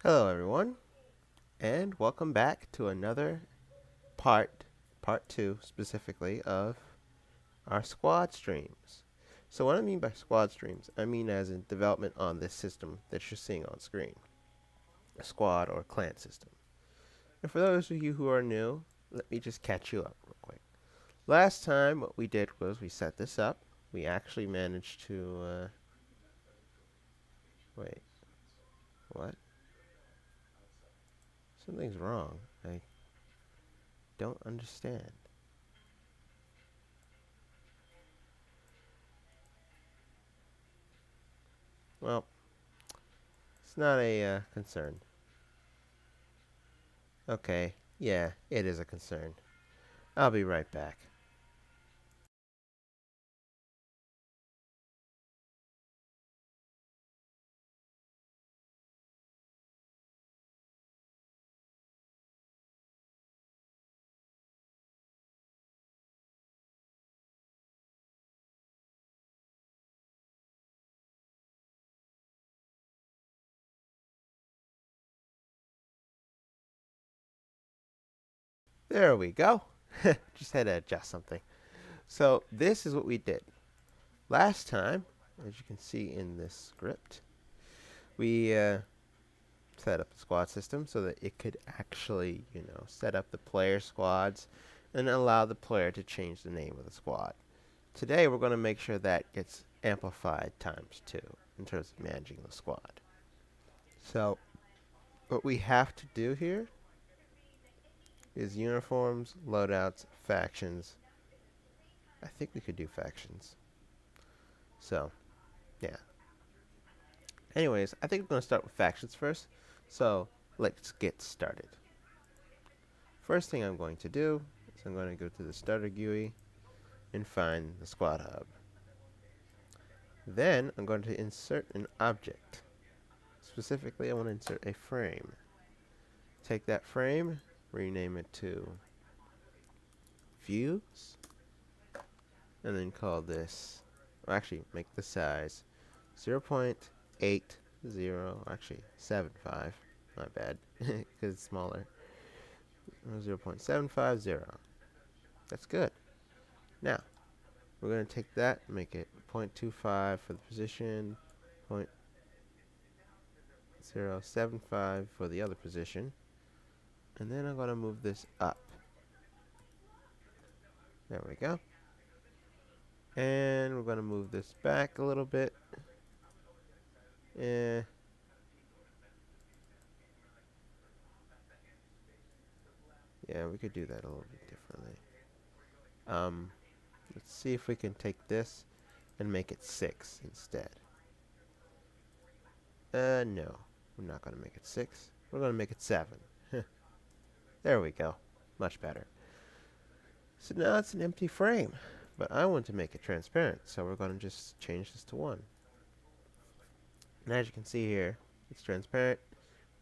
Hello, everyone, and welcome back to another part two specifically, of our squad streams. So, what I mean by squad streams, I mean as in development on this system that you're seeing on screen, a squad or clan system. And for those of you who are new, let me just catch you up real quick. Last time, what we did was we set this up. We actually managed to, wait, what? Something's wrong. I don't understand. Well, it's not a concern. Okay, yeah, it is a concern. I'll be right back. There we go. Just had to adjust something. So this is what we did. Last time, as you can see in this script, we set up the squad system so that it could actually, set up the player squads and allow the player to change the name of the squad. Today we're going to make sure that gets amplified times two in terms of managing the squad. So what we have to do here is uniforms, loadouts, factions. I think we could do factions. So, yeah. Anyways, I think we're going to start with factions first. So, let's get started. First thing I'm going to do is I'm going to go to the starter GUI and find the squad hub. Then, I'm going to insert an object. Specifically, I want to insert a frame. Take that frame, rename it to views, and then call this, or actually make the size 0.80, actually 75, my bad, because it's smaller, 0.750. That's good. Now, we're going to take that and make it 0.25 for the position, 0.075 for the other position, and then I'm going to move this up. There we go. And we're going to move this back a little bit. Yeah, we could do that a little bit differently. Let's see if we can take this and make it 6 instead. No. We're not going to make it 6. We're going to make it 7. There we go. Much better. So now it's an empty frame. But I want to make it transparent, so we're going to just change this to 1. And as you can see here, it's transparent.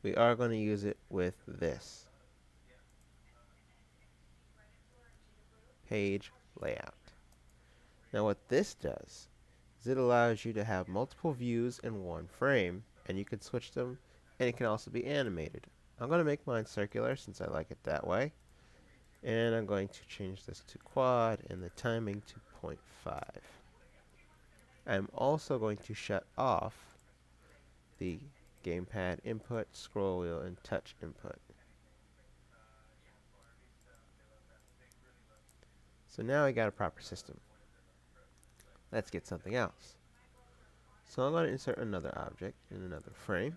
We are going to use it with this page layout. Now what this does is it allows you to have multiple views in one frame, and you can switch them, and it can also be animated. I'm going to make mine circular since I like it that way. And I'm going to change this to quad and the timing to 0.5. I'm also going to shut off the gamepad input, scroll wheel, and touch input. So now I got a proper system. Let's get something else. So I'm going to insert another object in another frame.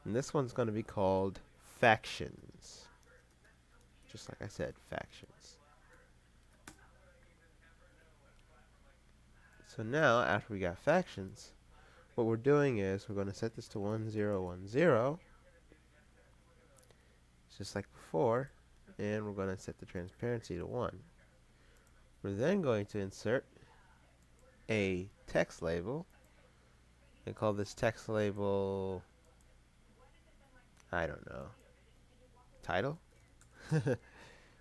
And this one's going to be called factions. Just like I said, factions. So now, after we got factions, what we're doing is we're going to set this to 1010, just like before, and we're going to set the transparency to 1. We're then going to insert a text label and call this text label, I don't know, title?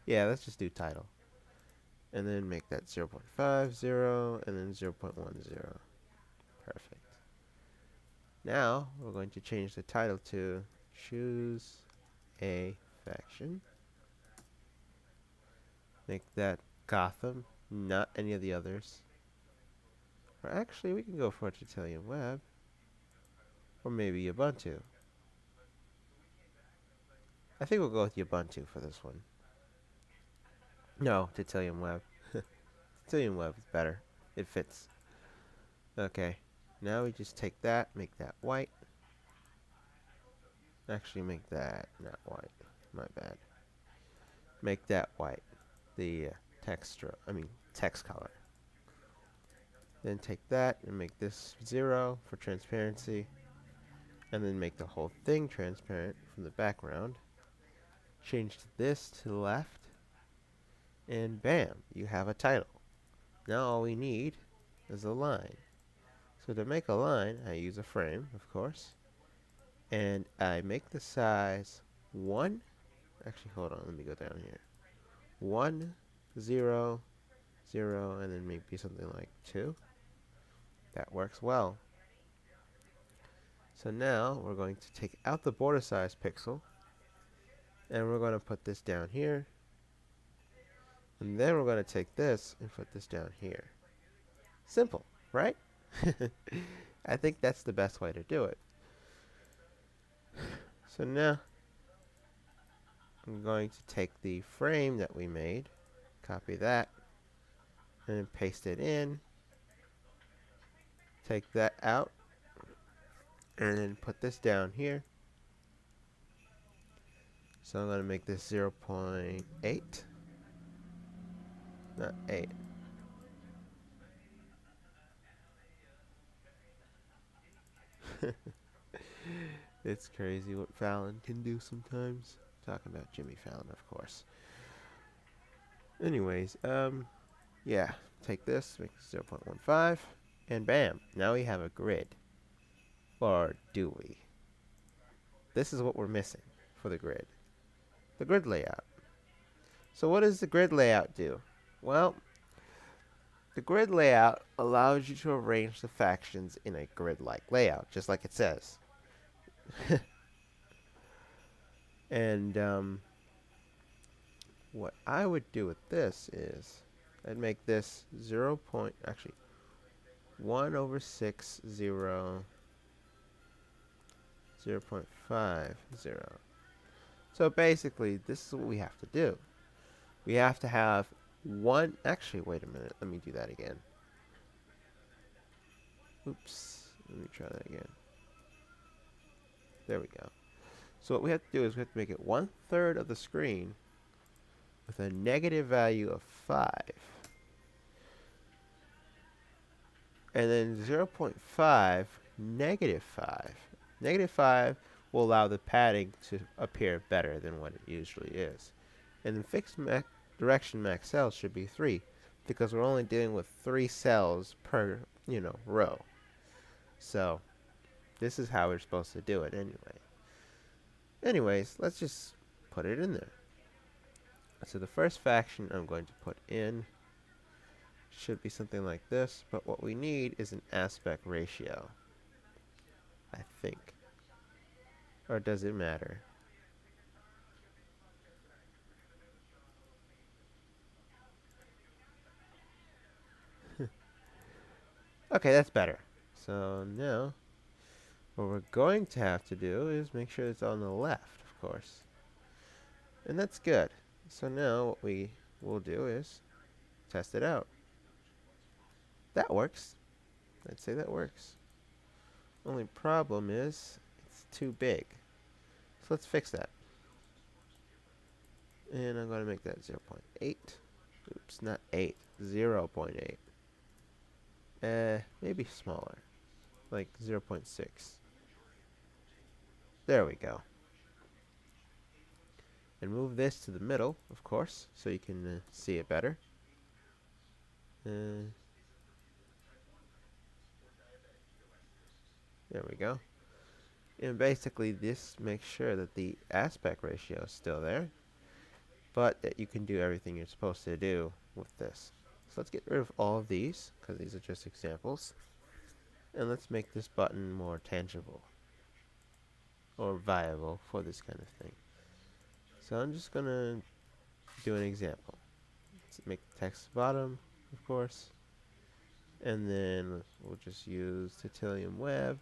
Yeah, let's just do title. And then make that 0.50 and then 0.10. Perfect. Now we're going to change the title to choose a faction. Make that Gotham, not any of the others. Or actually, we can go for Titanium Web. Or maybe Ubuntu. I think we'll go with Ubuntu for this one. No, Titanium Web. Titanium Web is better. It fits. Okay. Now we just take that, make that white. Actually, make that not white. My bad. Make that white. The text color. Then take that and make this 0 for transparency. And then make the whole thing transparent from the background. Change this to the left. And bam, you have a title. Now all we need is a line. So to make a line, I use a frame, of course. And I make the size 1. Actually, hold on, let me go down here. 1, 0, 0, and then maybe something like 2. That works well. So now we're going to take out the border size pixel. And we're going to put this down here. And then we're going to take this and put this down here. Simple, right? I think that's the best way to do it. So now I'm going to take the frame that we made, copy that, and paste it in. Take that out, and then put this down here. So I'm going to make this 0.8. Not 8. It's crazy what Fallon can do sometimes. Talking about Jimmy Fallon, of course. Anyways, yeah. Take this, make it 0.15, and bam. Now we have a grid. Or do we? This is what we're missing for the grid. The grid layout. So what does the grid layout do? Well, the grid layout allows you to arrange the factions in a grid-like layout, just like it says. And what I would do with this is I'd make this 1 over 6, 0, 0.50. So basically, this is what we have to do. We have to have one. Actually, wait a minute. Let me do that again. Oops. Let me try that again. There we go. So what we have to do is we have to make it 1/3 of the screen with a negative value of 5. And then 0.5, negative 5. Negative 5 will allow the padding to appear better than what it usually is. And the fixed direction max cells should be 3, because we're only dealing with 3 cells per, row. So this is how we're supposed to do it anyway. Anyways, let's just put it in there. So the first faction I'm going to put in should be something like this, but what we need is an aspect ratio, I think. Or does it matter? Okay, that's better. So now what we're going to have to do is make sure it's on the left, of course. And that's good. So now what we will do is test it out. That works. I'd say that works. Only problem is it's too big. So let's fix that. And I'm going to make that 0.8. Oops, not 8. 0.8. Maybe smaller. Like 0.6. There we go. And move this to the middle, of course, so you can see it better. There we go. And basically this makes sure that the aspect ratio is still there, but that you can do everything you're supposed to do with this. So let's get rid of all of these, because these are just examples. And let's make this button more tangible or viable for this kind of thing. So I'm just gonna do an example. Let's make the text bottom, of course, and then we'll just use Titanium Web.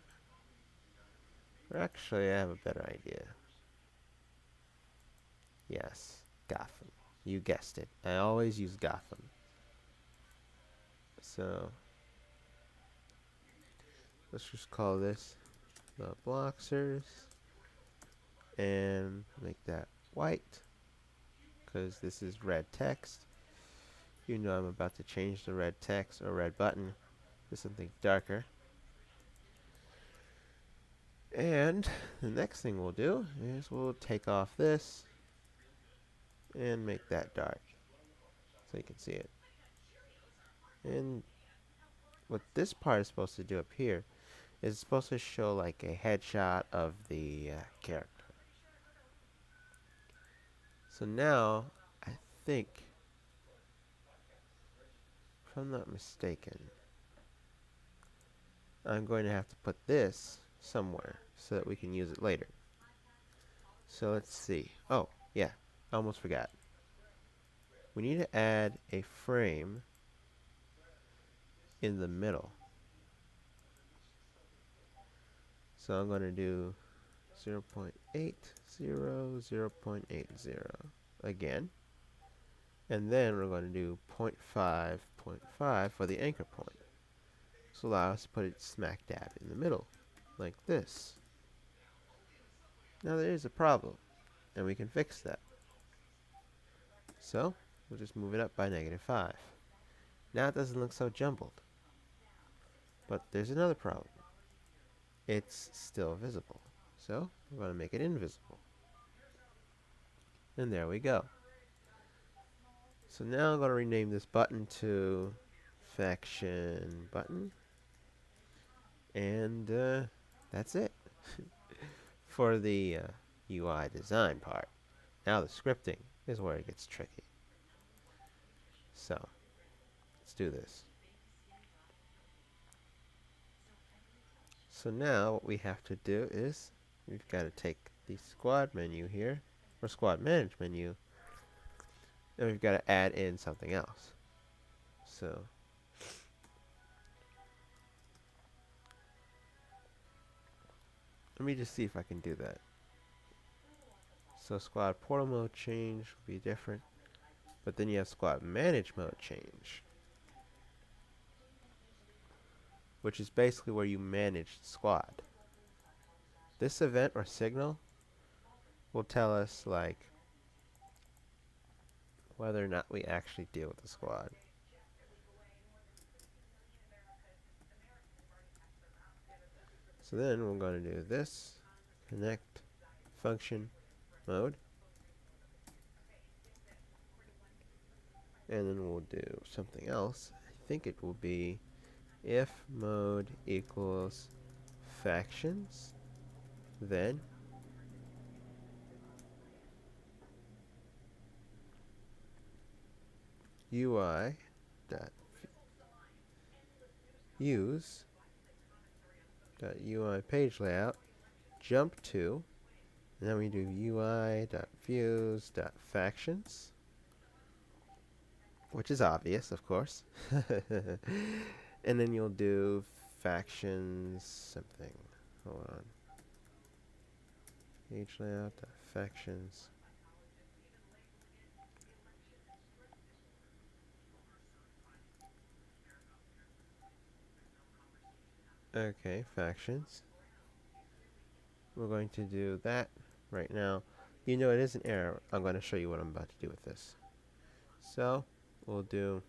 Or actually, I have a better idea. Yes, Gotham. You guessed it. I always use Gotham. So let's just call this the Bloxers and make that white because this is red text. You know I'm about to change the red text or red button to something darker. And the next thing we'll do is we'll take off this and make that dark so you can see it. And what this part is supposed to do up here is it's supposed to show like a headshot of the character. So now I think, if I'm not mistaken, I'm going to have to put this somewhere so that we can use it later. So let's see. Oh, yeah, I almost forgot. We need to add a frame in the middle. So I'm going to do 0.80, 0.80 again. And then we're going to do 0.5, 0.5 for the anchor point. This will allow us to put it smack dab in the middle, like this. Now there is a problem, and we can fix that. So, we'll just move it up by -5. Now it doesn't look so jumbled. But there's another problem. It's still visible. So, we're going to make it invisible. And there we go. So now I'm going to rename this button to Faction Button. And that's it for the UI design part. Now the scripting is where it gets tricky. So, let's do this. So now what we have to do is we've got to take the squad menu here, or squad manage menu, and we've got to add in something else. So let me just see if I can do that. So squad portal mode change will be different, but then you have squad manage mode change, which is basically where you manage the squad. This event or signal will tell us like whether or not we actually deal with the squad. So then we're going to do this, connect function mode, and then we'll do something else. I think it will be if mode equals factions, then UI dot use dot UI page layout jump to, and then we do UI dot views dot factions, which is obvious, of course. And then you'll do factions something. Hold on. Page layout dot factions. Okay, factions. We're going to do that right now. You know it is an error. I'm going to show you what I'm about to do with this. So we'll do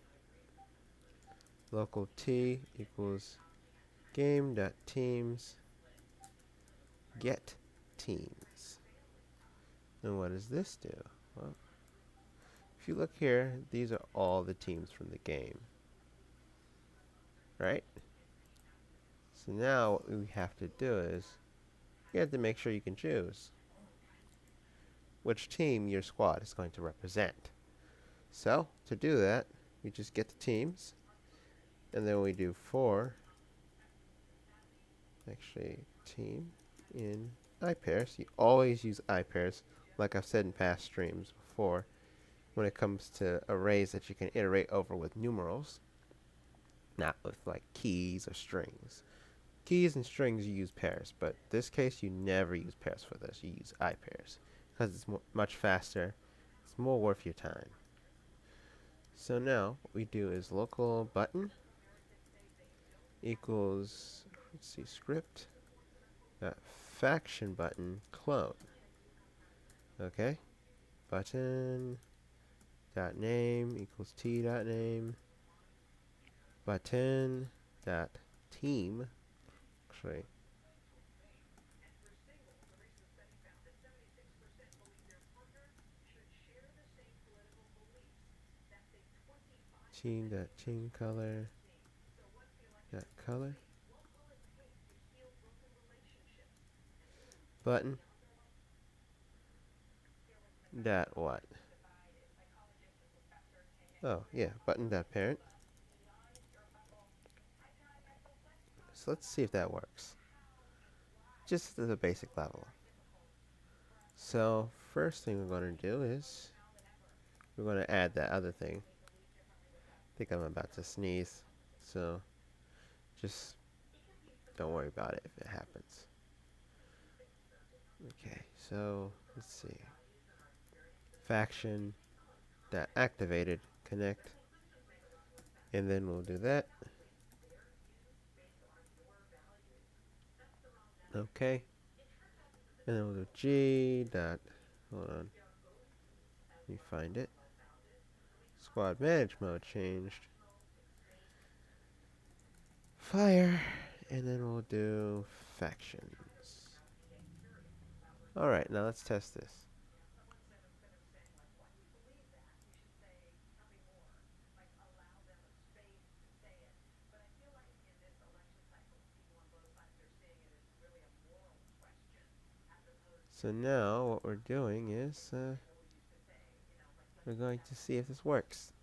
local t equals game.teams get teams. And what does this do? Well, if you look here, these are all the teams from the game. Right? So now what we have to do is you have to make sure you can choose which team your squad is going to represent. So to do that, we just get the teams, and then we do for actually team in I pairs. You always use I pairs, like I've said in past streams before, when it comes to arrays that you can iterate over with numerals, not with like keys or strings. Keys and strings you use pairs, but this case you never use pairs for this. You use I pairs because it's much faster. It's more worth your time. So now what we do is local button equals, let's see, script faction button clone. Okay, button dot name equals t dot name button dot team. Actually, team dot team color dot color button dot what? Oh yeah, button dot parent. So let's see if that works. Just at the basic level. So first thing we're going to do is we're going to add that other thing. I think I'm about to sneeze, so just don't worry about it if it happens. Okay, so let's see. Faction that activated connect, and then we'll do that. Okay, and then we'll do G dot. Hold on, let me find it. Squad manage mode changed. Fire, and then we'll do factions. Alright, now let's test this. So now what we're doing is we're going to see if this works.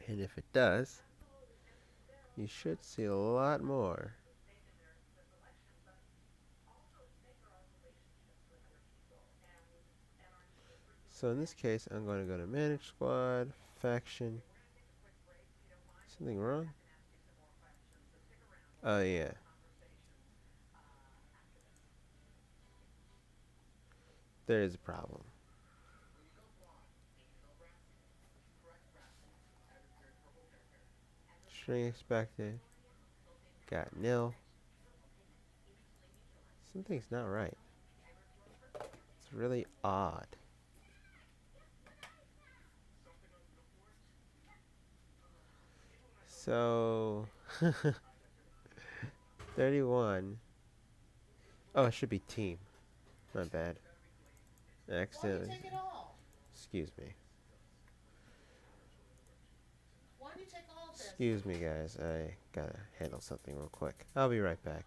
And if it does, you should see a lot more. So in this case, I'm going to go to manage squad, faction. Something wrong? Oh yeah. There is a problem. String expected. Got nil. Something's not right. It's really odd. So 31. Oh, it should be team. My bad. Accidentally. Excuse me. Excuse me, guys. I gotta handle something real quick. I'll be right back.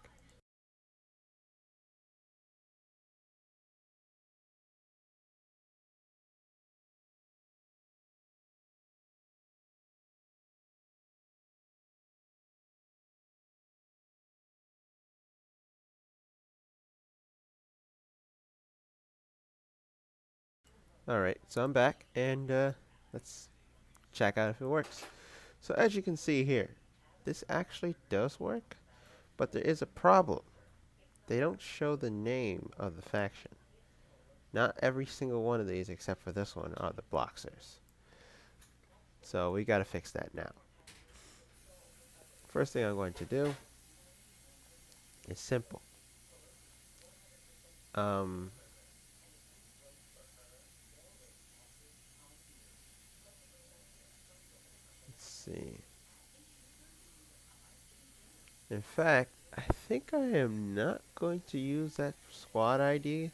Alright, so I'm back, and let's check out if it works. So as you can see here, this actually does work, but there is a problem. They don't show the name of the faction. Not every single one of these, except for this one, are the Bloxers. So we gotta fix that now. First thing I'm going to do is simple. Let's see. In fact, I think I am not going to use that squad ID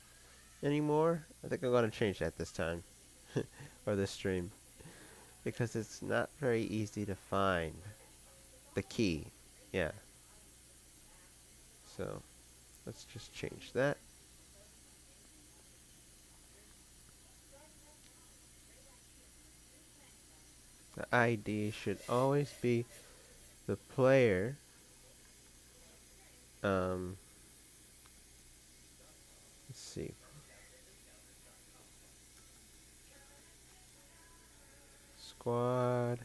anymore. I think I'm going to change that this time. Or this stream. Because it's not very easy to find the key. Yeah. So, let's just change that. The ID should always be the player let's see. Squad.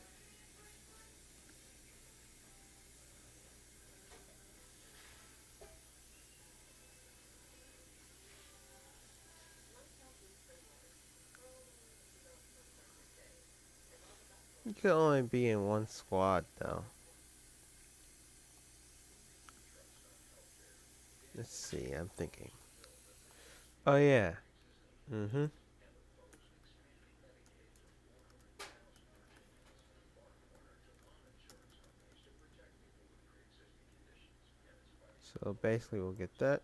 You can only be in one squad though. Let's see, I'm thinking. Oh yeah. Mm-hmm. So basically we'll get that.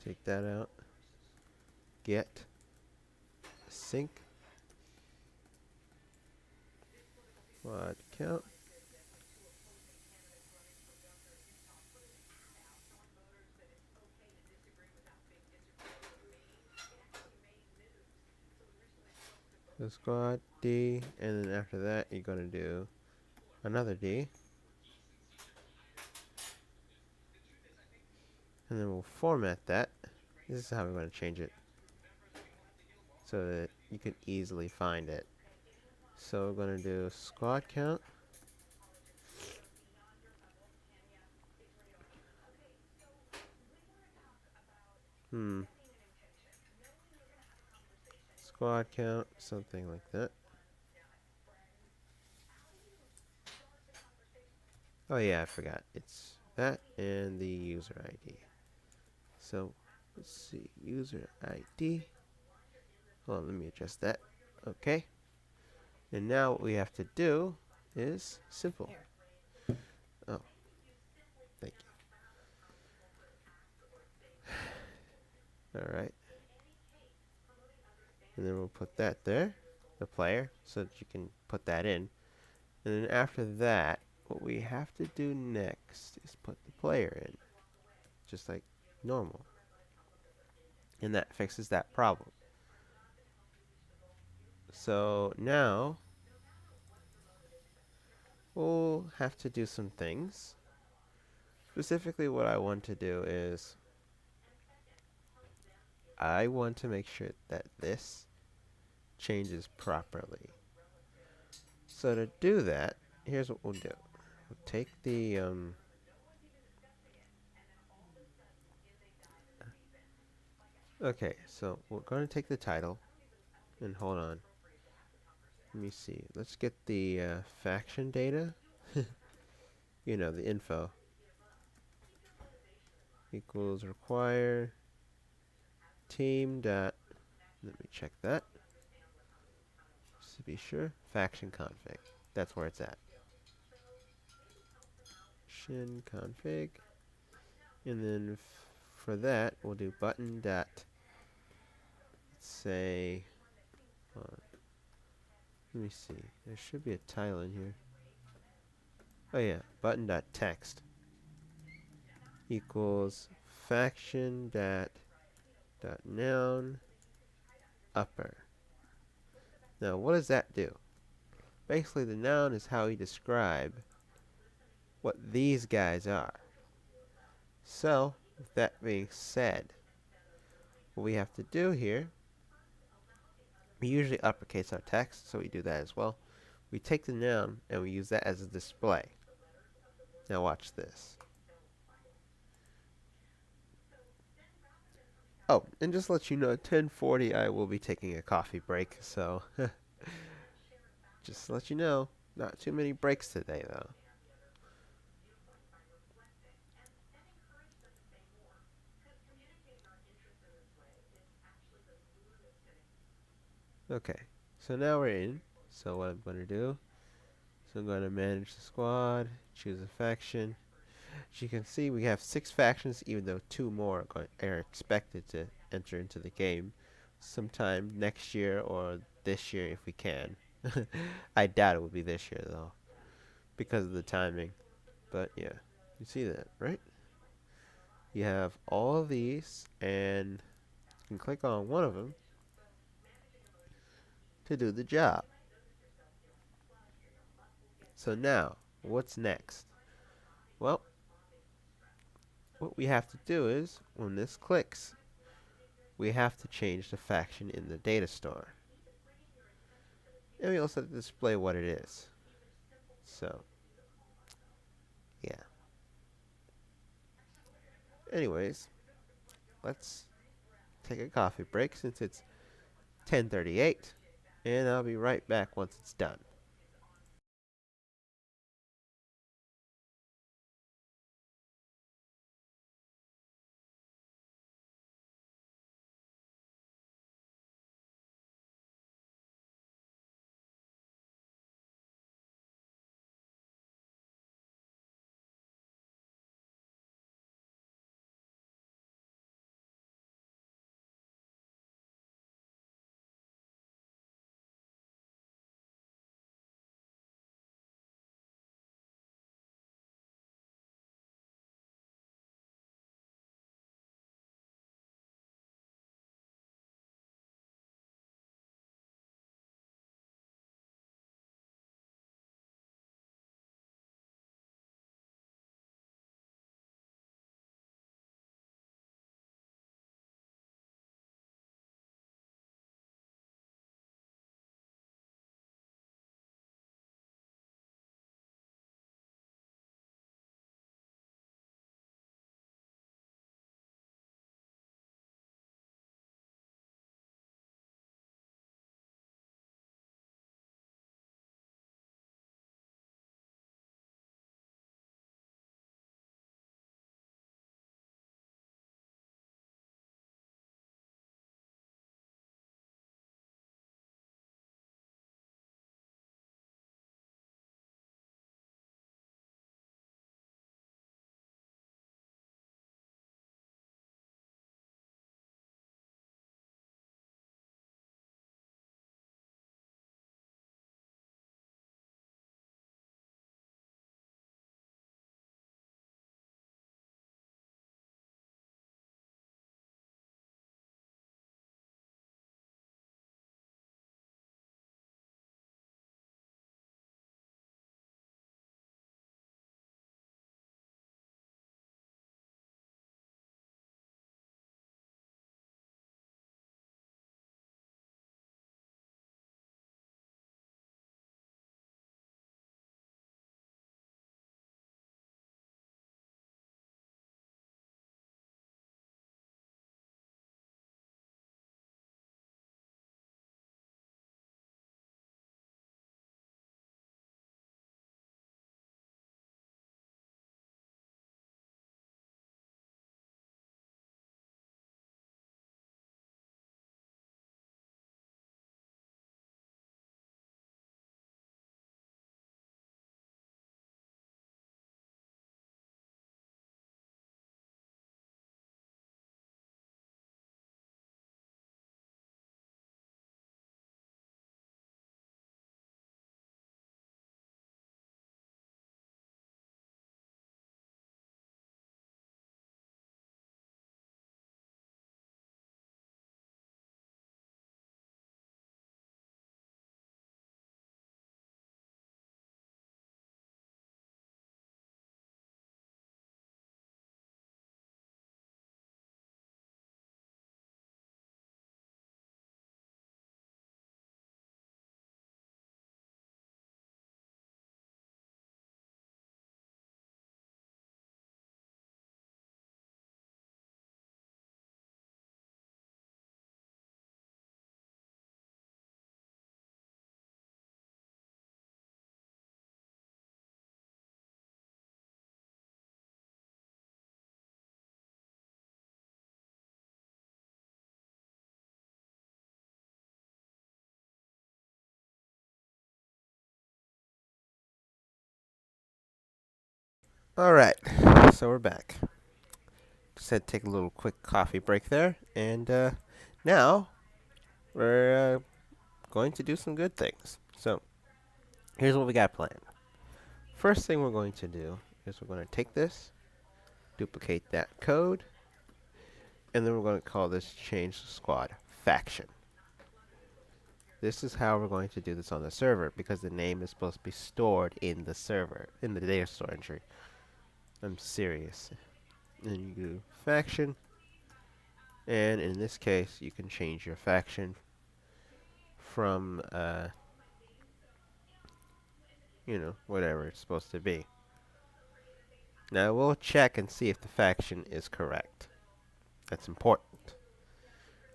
Take that out. Get. Sync. Squad count. The squad D, and then after that you're gonna do another D, and then we'll format that. This is how we're gonna change it so that you can easily find it. So we're gonna do squad count. Squad count, something like that. Oh yeah, I forgot. It's that and the user ID. So let's see, user ID. Hold on, let me adjust that. Okay. And now what we have to do is simple. Oh, thank you. Alright. And then we'll put that there, the player, so that you can put that in. And then after that, what we have to do next is put the player in, just like normal. And that fixes that problem. So now we'll have to do some things. Specifically, what I want to do is I want to make sure that this changes properly. So to do that, here's what we'll do. We'll take the okay, so we're going to take the title and hold on. Let me see. Let's get the faction data. You know, the info. Equals require team dot. Let me check that. Just to be sure. Faction config. That's where it's at. Shin config. And then for that, we'll do button dot. Let's say. Let me see. There should be a title in here. Oh yeah, button dot text equals faction dot noun upper. Now, what does that do? Basically, the noun is how we describe what these guys are. So, with that being said, what we have to do here, we usually uppercase our text, so we do that as well. We take the noun and we use that as a display. Now watch this. Oh, and just to let you know, at 10:40 I will be taking a coffee break, so just to let you know, not too many breaks today though. Okay, so now we're in. So what I'm going to do, so I'm going to manage the squad, choose a faction. As you can see, we have 6 factions, even though 2 more are expected to enter into the game sometime next year or this year if we can. I doubt it will be this year though, because of the timing. But yeah, you see that, right? You have all of these, and you can click on one of them to do the job. So now, what's next? Well, what we have to do is, when this clicks, we have to change the faction in the data store. And we also have to display what it is. So, yeah. Anyways, let's take a coffee break since it's 10:38, and I'll be right back once it's done. Alright, so we're back. Just had to take a little quick coffee break there, and now we're going to do some good things. So, here's what we got planned. First thing we're going to do is we're going to take this, duplicate that code, and then we're going to call this change squad faction. This is how we're going to do this on the server, because the name is supposed to be stored in the server, in the data store entry. I'm serious. And you do faction, and in this case, you can change your faction from, you know, whatever it's supposed to be. Now we'll check and see if the faction is correct. That's important,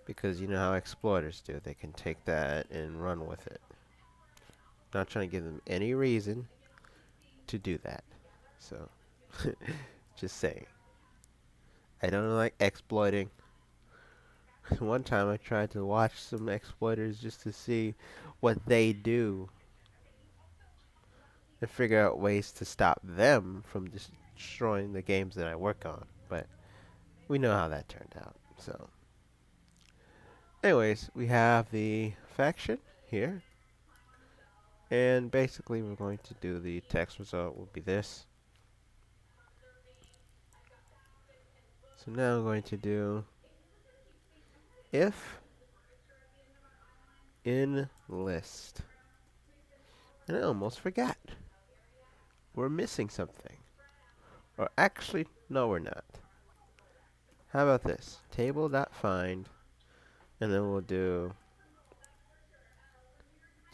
because you know how exploiters do. They can take that and run with it. Not trying to give them any reason to do that. So, just saying. I don't like exploiting. One time I tried to watch some exploiters just to see what they do and figure out ways to stop them from destroying the games that I work on. But we know how that turned out. So, anyways, we have the faction here. And basically we're going to do the text result will be this. So now I'm going to do if in list. And I almost forgot. We're missing something. Or actually, no we're not. How about this? Table.find, and then we'll do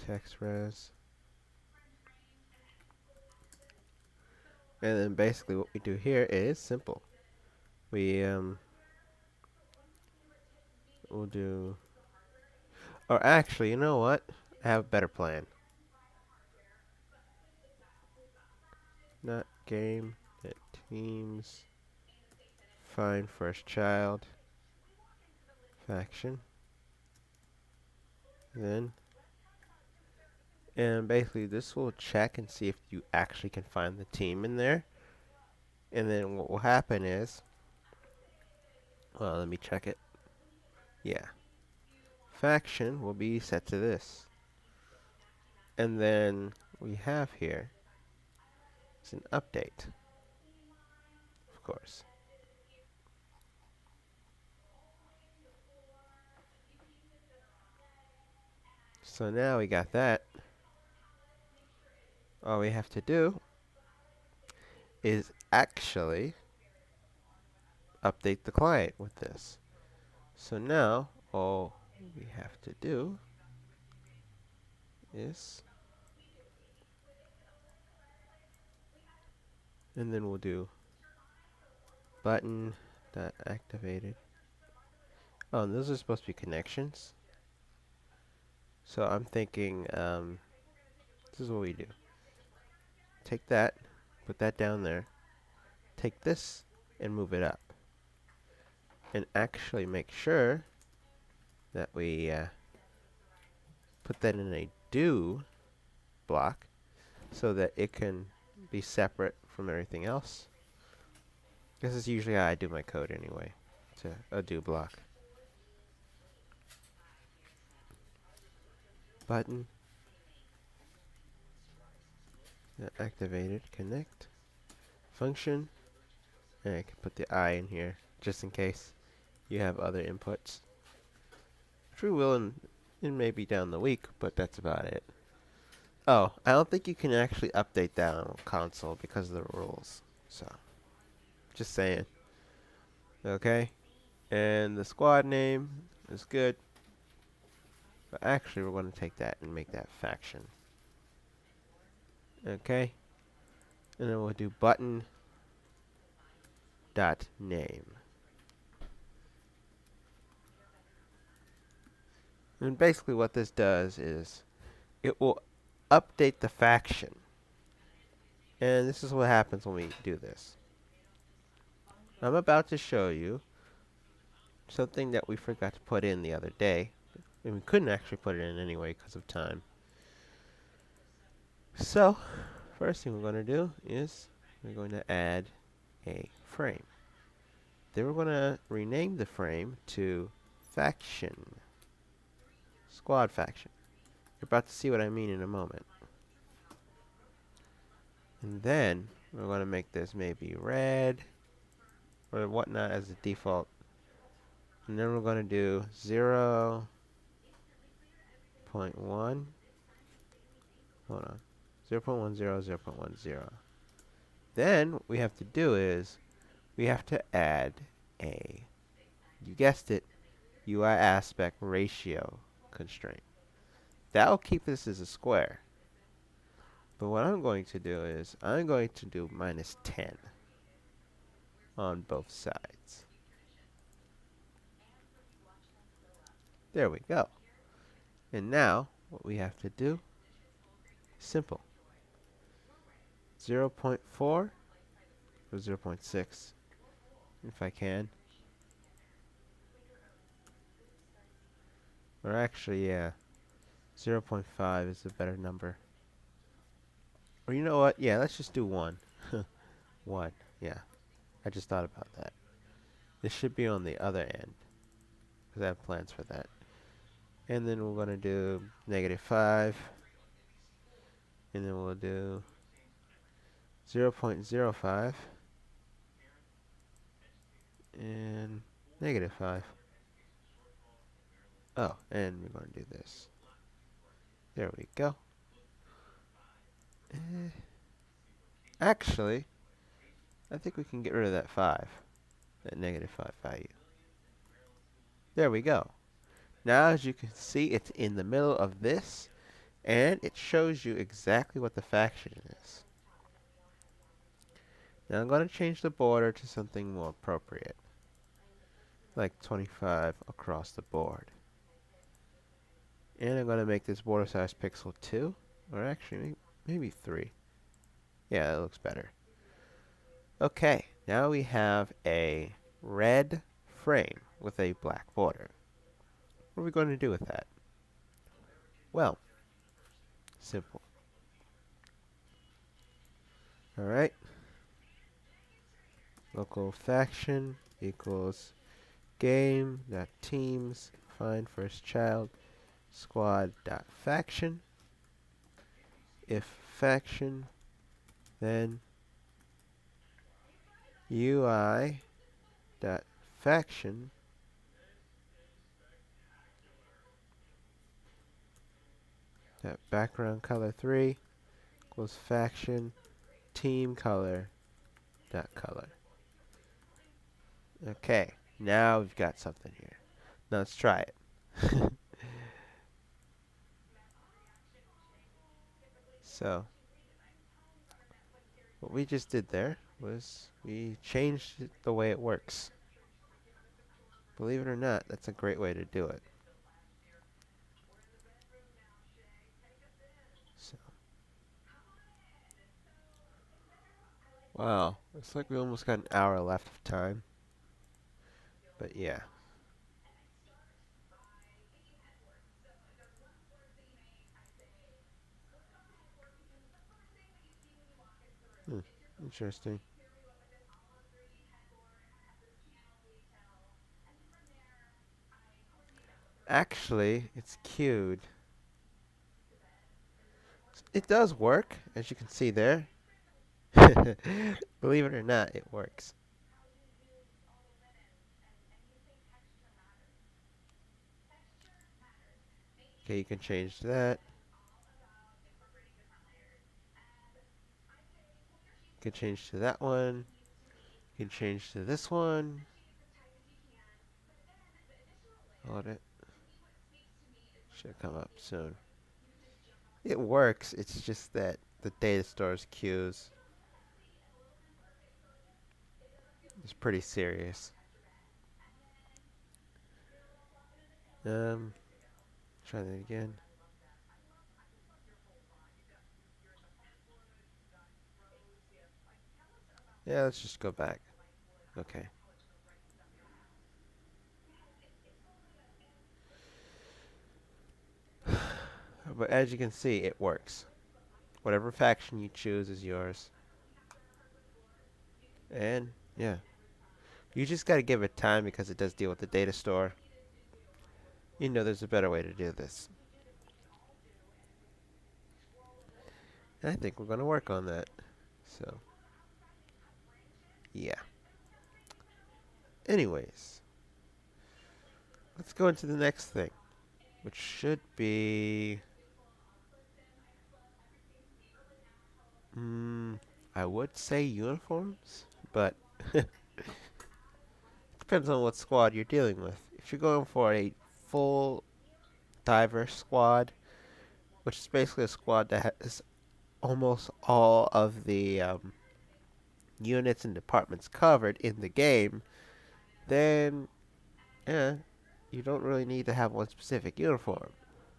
text res. And then basically what we do here is simple. We'll do, or actually, you know what? I have a better plan. Not game, that teams, find first child, faction, then, and basically this will check and see if you actually can find the team in there. And then what will happen is, well, let me check it. Yeah. Faction will be set to this. And then we have here is an update, of course. So now we got that. All we have to do is actually update the client with this. So now all we have to do is, and then we'll do button dot activated. Oh, and those are supposed to be connections. So I'm thinking this is what we do. Take that, put that down there, take this and move it up. And actually make sure that we put that in a do block so that it can be separate from everything else. This is usually how I do my code anyway, to a do block. Button activated connect function, and I can put the I in here just in case you have other inputs. True will and maybe down the week, but that's about it. Oh, I don't think you can actually update that on console because of the rules. So, just saying. Okay, and the squad name is good, but actually we're going to take that and make that faction. Okay, and then we'll do button dot name. And basically what this does is it will update the faction. And this is what happens when we do this. I'm about to show you something that we forgot to put in the other day. And we couldn't actually put it in anyway because of time. So, first thing we're going to do is we're going to add a frame. Then we're going to rename the frame to faction. Squad faction. You're about to see what I mean in a moment. And then we're going to make this maybe red or whatnot as the default. And then we're going to do 0.1 0.1. Hold on. 0.10, 0.10. Then what we have to do is we have to add a, you guessed it, UI aspect ratio constraint. That will keep this as a square. But what I'm going to do is I'm going to do -10 on both sides. There we go. And now what we have to do is simple. 0.4 or 0.6 if I can. Or actually, yeah, 0.5 is a better number. Or you know what? Yeah, let's just do 1. 1, yeah. I just thought about that. This should be on the other end, because I have plans for that. And then we're going to do -5. And then we'll do 0.05. And -5. Oh, and we're going to do this. There we go. Actually, I think we can get rid of that 5. That -5 value. There we go. Now, as you can see, it's in the middle of this, and it shows you exactly what the faction is. Now, I'm going to change the border to something more appropriate, like 25 across the board. And I'm going to make this border size pixel 2, or actually, maybe 3. Yeah, that looks better. Okay, now we have a red frame with a black border. What are we going to do with that? Well, simple. Alright. Local faction equals game.teams find first child squad.faction. If faction, then UI.faction that background color 3 equals faction team color dot color. Okay, now we've got something here. Now let's try it. So what we just did there was we changed it the way it works. Believe it or not, that's a great way to do it. So, wow, looks like we almost got an hour left of time. But yeah. Interesting. Actually, it's queued. It does work, as you can see there. Believe it or not, it works. Okay, you can change that. You can change to that one. You can change to this one. Hold it. Should come up soon. It works, it's just that the data store's queues. It's pretty serious. Try that again. Yeah, let's just go back. Okay. But as you can see, it works. Whatever faction you choose is yours. And, yeah. You just gotta give it time because it does deal with the data store. You know there's a better way to do this. And I think we're gonna work on that. So, yeah. Anyways. Let's go into the next thing. which should be... I would say uniforms, but depends on what squad you're dealing with. If you're going for a full diver squad, which is basically a squad that has almost all of the units and departments covered in the game, then yeah, you don't really need to have one specific uniform.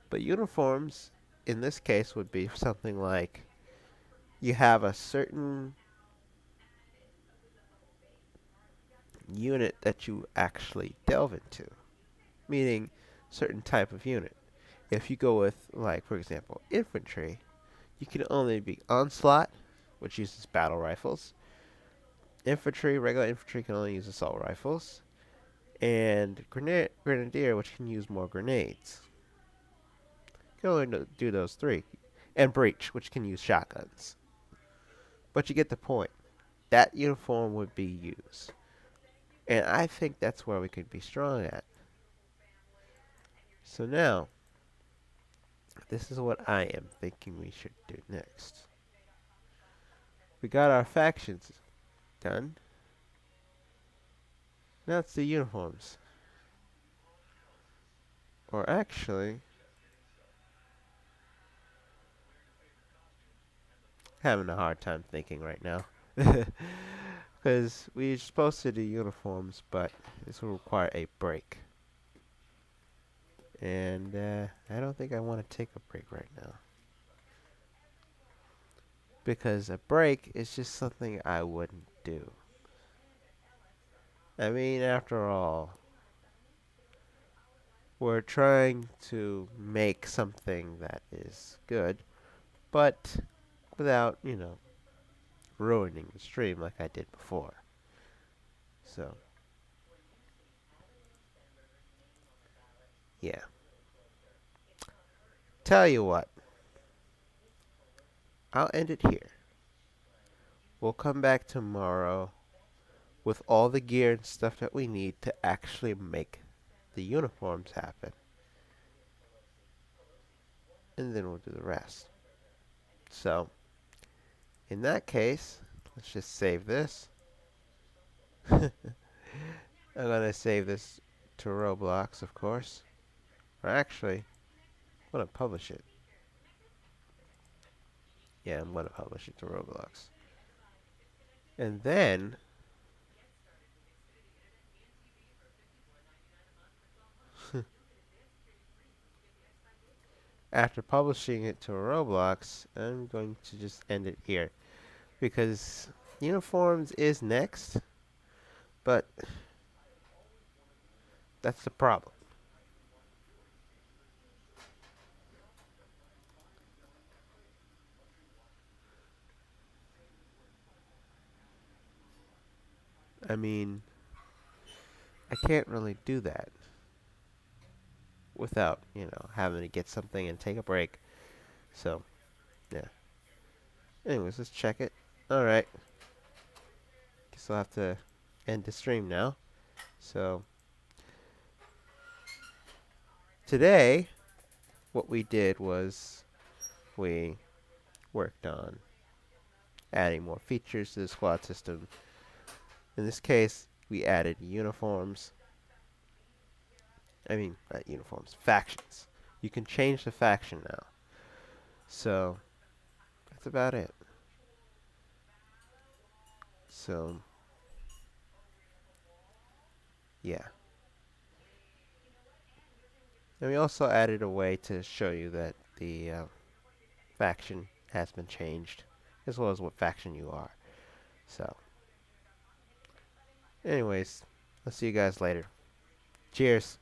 But uniforms, in this case, would be something like you have a certain unit that you actually delve into, meaning certain type of unit. If you go with, like, for example, infantry, you can only be onslaught, which uses battle rifles. Infantry, regular infantry can only use assault rifles. And grenadier, which can use more grenades. You can only do those three. And breach, which can use shotguns. But you get the point. That uniform would be used. And I think that's where we could be strong at. So now, this is what I am thinking we should do next. We got our factions done. Now it's the uniforms. Or actually, having a hard time thinking right now. Because we're supposed to do uniforms, but this will require a break. And I don't think I want to take a break right now. Because a break is just something I wouldn't do. I mean, after all, we're trying to make something that is good, but without, ruining the stream like I did before. So, yeah. Tell you what, I'll end it here. We'll come back tomorrow with all the gear and stuff that we need to actually make the uniforms happen. And then we'll do the rest. So, in that case, let's just save this. I'm going to save this to Roblox, of course. Or actually, I'm going to publish it. Yeah, I'm going to publish it to Roblox. And then, after publishing it to Roblox, I'm going to just end it here. Because uniforms is next, but that's the problem. I mean, I can't really do that without, having to get something and take a break. So, yeah. Anyways, let's check it. Alright. Guess I'll have to end the stream now. So, today, what we did was we worked on adding more features to the squad system. In this case, we added uniforms. I mean, not uniforms, factions. You can change the faction now. So, that's about it. So, yeah. And we also added a way to show you that the faction has been changed, as well as what faction you are. So, anyways, I'll see you guys later. Cheers.